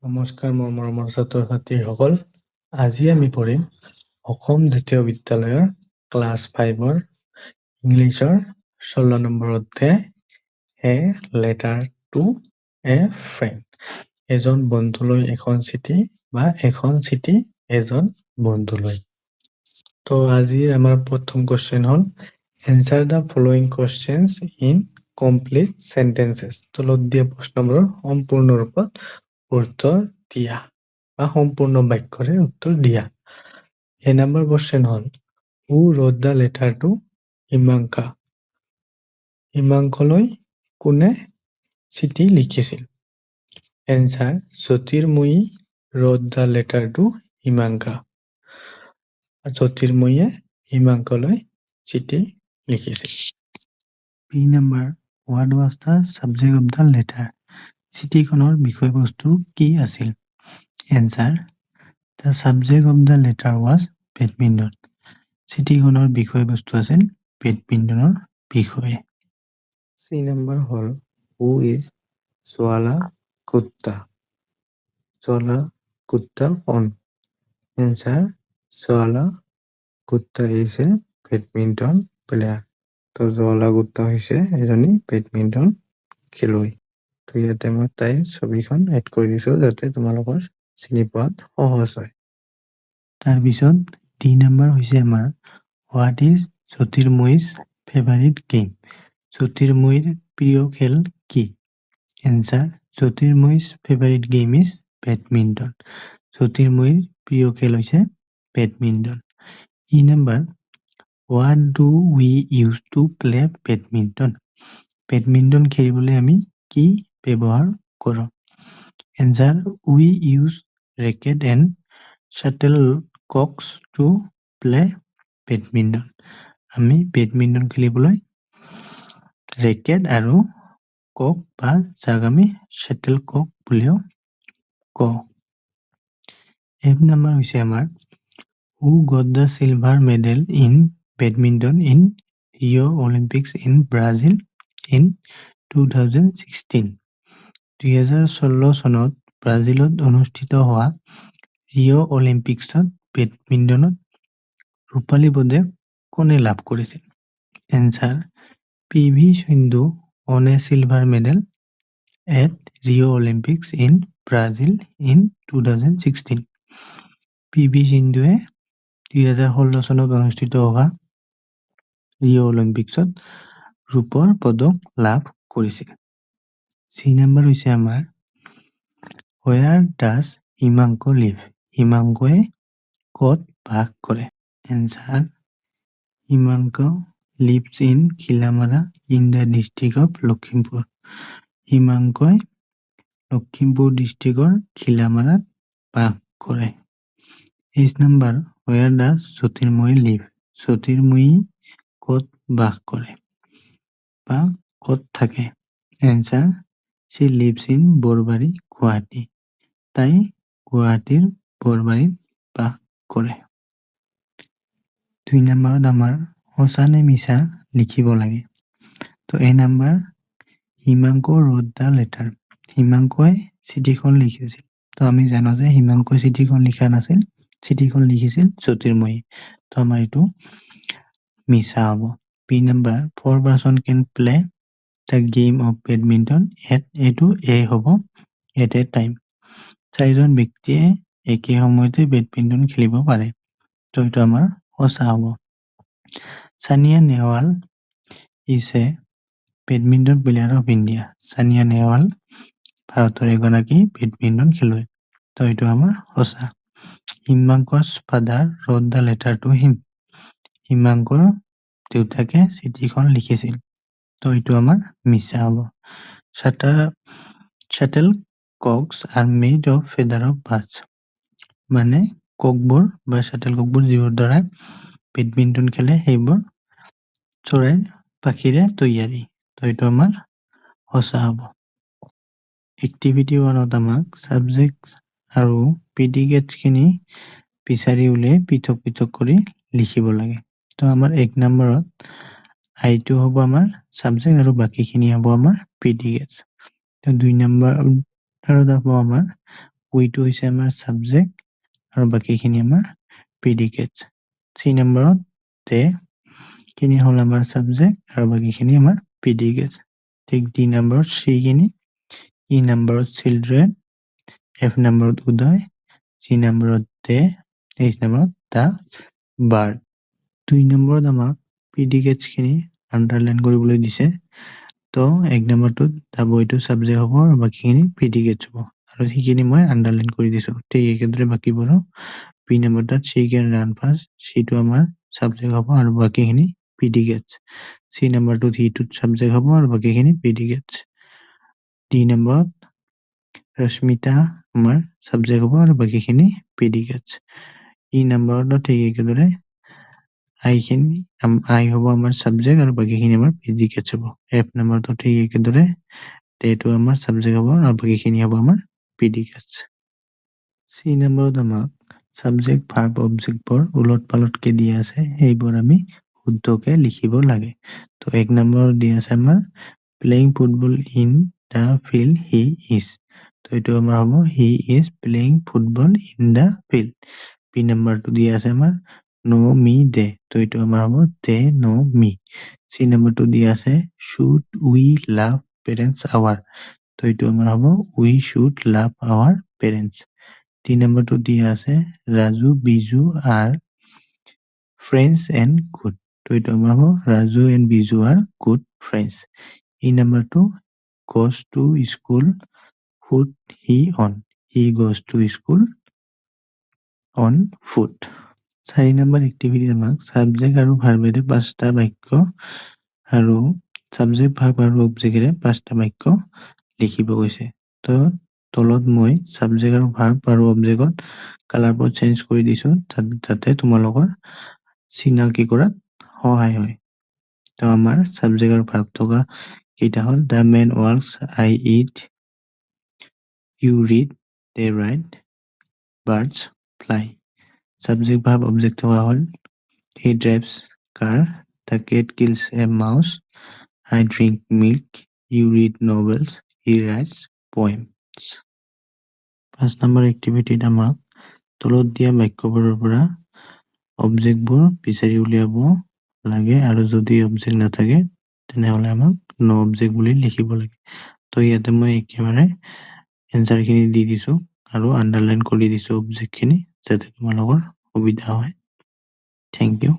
নমস্কাৰ মোৰ মৰমৰ ছাত্ৰ-ছাত্ৰীসকল। আজি আমি পঢ়িম অসম জাতীয় বিদ্যালয়ৰ ক্লাছ 5ৰ ইংলিছৰ 16 নম্বৰ অধ্যায় a letter to A friend. এজন বন্ধুলৈ এখন চিঠি বা এখন চিঠি এজন বন্ধুলৈ। তো আজিৰ আমাৰ প্ৰথম কোৱেশ্চন হ'ল answer the following questions in complete sentences. তলত দিয়া প্ৰশ্নবোৰৰ সম্পূৰ্ণ ৰূপত উত্তৰ দিয়া বা সম্পূৰ্ণ বাক্যৰে উত্তৰ দিয়া। এ নম্বৰ কোৱেশ্চন হ'ল who wrote the letter to Himanka. হিমাংকলৈ কোনে চিঠি লিখিছিল? Answer Jyotirmoyee wrote the letter to Himanka. জ্যোতিৰ্ময়ীয়ে হিমাংকলৈ চিঠি লিখিছিল। বি নম্বৰ what was the subject of the letter. চিঠিখনৰ বিষয়বস্তু কি আছিল? Answer the subject of the letter was badminton. চিঠিখনৰ বিষয়বস্তু আছিল বেডমিণ্টনৰ বিষয়ে। চি নম্বৰ হ'ল হু ইজ জোৱালা গুপ্তা। জোৱালা গুপ্তা কোন? Answer Jwala Gupta is a badminton player. তো জোৱালা গুপ্তা হৈছে এজনী বেডমিণ্টন খেলুৱৈ। তো ইয়াতে মই তাইৰ ছবিখন এড কৰি দিছো যাতে তোমালোকৰ চিনি পোৱাত সহজ হয়। তাৰপিছত ডি নম্বৰ হৈছে আমাৰ what is Jyotirmoyee's favourite game. জ্যোতিৰ্ময়ীৰ প্ৰিয় খেল কি? Answer Jyotirmoyee's favourite game is badminton. জ্যোতিৰ্ময়ীৰ প্ৰিয় খেল হৈছে বেডমিণ্টন। ই নম্বৰ what do we use to play badminton. Badminton খেলিবলৈ আমি কি ব্যৱহাৰ কৰোঁ? Answer we use racket and shuttlecocks to play badminton. আমি বেডমিণ্টন খেলিবলৈ ৰেকেট আৰু কক বা যাক আমি শ্বাটলকক বুলিও কওঁ। এফ নম্বৰ হৈছে আমাৰ হু got the silver medal in badminton in Rio' Olympics in Brazil in 2016। 2016 চনত ব্ৰাজিলত অনুষ্ঠিত হোৱা ৰিঅ' অলিম্পিক্সত বেডমিণ্টনত ৰূপালী পদক কোনে লাভ কৰিছিল? Answer PV. Sindhu won a silver medal at Rio Olympics in Brazil in 2016. PV. সিন্ধুৱে 2016 চনত অনুষ্ঠিত হোৱা ৰিঅ' অলিম্পিক্সত ৰূপৰ পদক লাভ কৰিছিল। চি নম্বৰ হৈছে আমাৰ হোৱেৰ ডাজ হিমাংক লিভ। হিমাংকই ক'ত বাস কৰে? Answer Himanka lives in Khilamara in the district of Lakhimpur. হিমাংকই লখিমপুৰ ডিষ্ট্ৰিক্টৰ খিলামাৰাত বাস কৰে। এইচ নম্বৰ হোৱেৰ ডাজ জ্যোতিৰ্ময়ী লিভ। জ্যোতিৰ্ময়ী ক'ত বাস কৰে বা ক'ত থাকে? Answer she lives in Borbari Guwahati. তাই গুৱাহাটীৰ বৰবাৰীত বাস কৰে। 2 নম্বৰত আমাৰ সঁচা নে মিছা লিখিব লাগে। তো এ নম্বৰ হিমাংক ৰোট দ্য লেটাৰ। হিমাংকই চিঠিখন লিখিছিল। তো আমি জানো যে হিমাংকই চিঠিখন লিখা নাছিল, চিঠিখন লিখিছিল জ্যোতিৰ্ময়ী। তো আমাৰ এইটো মিছা হ'ব। B number 4 person can play the game of badminton at এইটো এ হ'ব at a time। 4জন ব্যক্তিয়ে একে সময়তে বেডমিণ্টন খেলিব পাৰে। তো এইটো আমাৰ সঁচা হ'ব। Sania Nehwal is a badminton player of India. Sania Nehwal ভাৰতৰ এগৰাকী বেডমিণ্টন খেলুৱৈ। তো এইটো আমাৰ সঁচা। Himanka's father wrote the letter to him. হিমাংকৰ দেউতাকে চিঠিখন লিখিছিল। তো এইটো আমাৰ মিছা হ'ব। শ্বাটলকক্স are made of feather of birds। মানে ককবোৰ বা শ্বাটলককবোৰ যিবোৰ দ্বাৰা বেডমিণ্টন খেলে সেইবোৰ চৰাইৰ পাখিৰে তৈয়াৰী। তো এইটো আমাৰ সঁচা হ'ব। এক্টিভিটি 1ত আমাক ছাবজেক্ট আৰু প্ৰিডিকেটছখিনি বিচাৰি উলিয়াই পৃথক পৃথক কৰি লিখিব লাগে। তো আমাৰ 1 নম্বৰত আইটো হ'ব আমাৰ সাবজেক্ট আৰু বাকিখিনি হ'ব আমাৰ প্ৰিডিকেটছ। তো 2 নম্বৰত হ'ব আমাৰ উইটো হৈছে আমাৰ সাবজেক্ট আৰু বাকিখিনি আমাৰ প্ৰিডিকেটছ। 3 নম্বৰত তে খিনি হ'ল আমাৰ সাবজেক্ট আৰু বাকিখিনি আমাৰ প্ৰিডিকেটছ। ঠিক 3 নম্বৰত সি খিনি, ই নম্বৰত চিলড্ৰেন, এফ নম্বৰত উদয়, সি নম্বৰত তে, এইচ নম্বৰত দা বাৰ্ড। 2 নম্বৰত আমাক প্ৰিডিকেটছ খিনি আণ্ডাৰলাইন কৰিবলৈ দিছে। তো 1 নম্বৰটোত দা বয়টো সাবজেক্ট হ'ব আৰু বাকিখিনি প্ৰিডিকেটছ হ'ব আৰু সেইখিনি মই আণ্ডাৰলাইন কৰি দিছো। ঠিক একেদৰে বাকীবোৰো বি নম্বৰটোত সি কেন ৰান ফাষ্ট, সিটো আমাৰ সাবজেক্ট হ'ব আৰু বাকিখিনি প্ৰিডিকেটছ। সি নম্বৰটোত হিটোত সাবজেক্ট হ'ব আৰু বাকিখিনি প্ৰিডিকেটছ। ডি নম্বৰত ৰশ্মিতা আমাৰ সাবজেক্ট হ'ব আৰু বাকিখিনি প্ৰিডিকেটছ। ই নম্বৰতো ঠিক একেদৰে আই হ'ব আমাৰ সাবজেক্ট আৰু বাকিখিনি আমাৰ প্ৰিডিকেটছ হ'ব। এফ নম্বৰটো ঠিক একেদৰে টেটো আমাৰ সাবজেক্ট হ'ব আৰু বাকিখিনি হ'ব আমাৰ প্ৰিডিকেটছ। চি নম্বৰত আমাক সাবজেক্ট ভাৰ্ব অবজেক্টবোৰ উলট পালটকে দিয়া আছে, সেইবোৰ আমি শুদ্ধকে লিখিব লাগে। তো 1 নম্বৰত দিয়া আছে আমাৰ playing football in the field he is. তো এইটো আমাৰ হ'ব he is playing football in the field. B নম্বৰটো দিয়া আছে আমাৰ নো মি দে। তো এইটো আমাৰ হ'ব দে নো মি। চি নম্বৰটো দিয়া আছে should we love parents our. তো এইটো আমাৰ হ'ব we should love our parents. 3 নম্বৰটো দিয়া আছে Raju Biju are friends and good. তো এইটো আমাৰ হ'ব Raju and Biju are good friends. E নম্বৰটো goes to school foot he on. He goes to school on foot. 4 number activity আমাক সাবজেক্ট আৰু ভাৰ্বেৰে 5টা বাক্য আৰু সাবজেক্ট ভাৰ্ব আৰু অবজেক্টেৰে 5টা বাক্য লিখিব কৈছে। তো তলত মই সাবজেক্ট আৰু ভাৰ্ব আৰু অবজেক্টত কালাৰবোৰ চেঞ্জ কৰি দিছো যাতে তোমালোকৰ চিনাকি কৰাত সহায় হয়। তো আমাৰ সাবজেক্ট আৰু ভাৰ্ব থকা কেইটা হ'ল the man works, I eat, you read, they write, birds fly. Subject verb object থকা হ'ল he drives car, the cat kills a mouse, I drink milk, you read novels, he writes poems. 5 নম্বৰ এক্টিভিটিত আমাক তলত দিয়া বাক্যবোৰৰ পৰা অবজেক্টবোৰ বিচাৰি উলিয়াব লাগে আৰু যদি অবজেক্ট নাথাকে তেনেহ'লে আমাক নো অবজেক্ট বুলি লিখিব লাগে। তো ইয়াতে মই একেবাৰে এনচাৰখিনি দি দিছো আৰু আণ্ডাৰলাইন কৰি দিছো অবজেক্টখিনি যাতে তোমালোকৰ সুবিধা হয়। Thank U.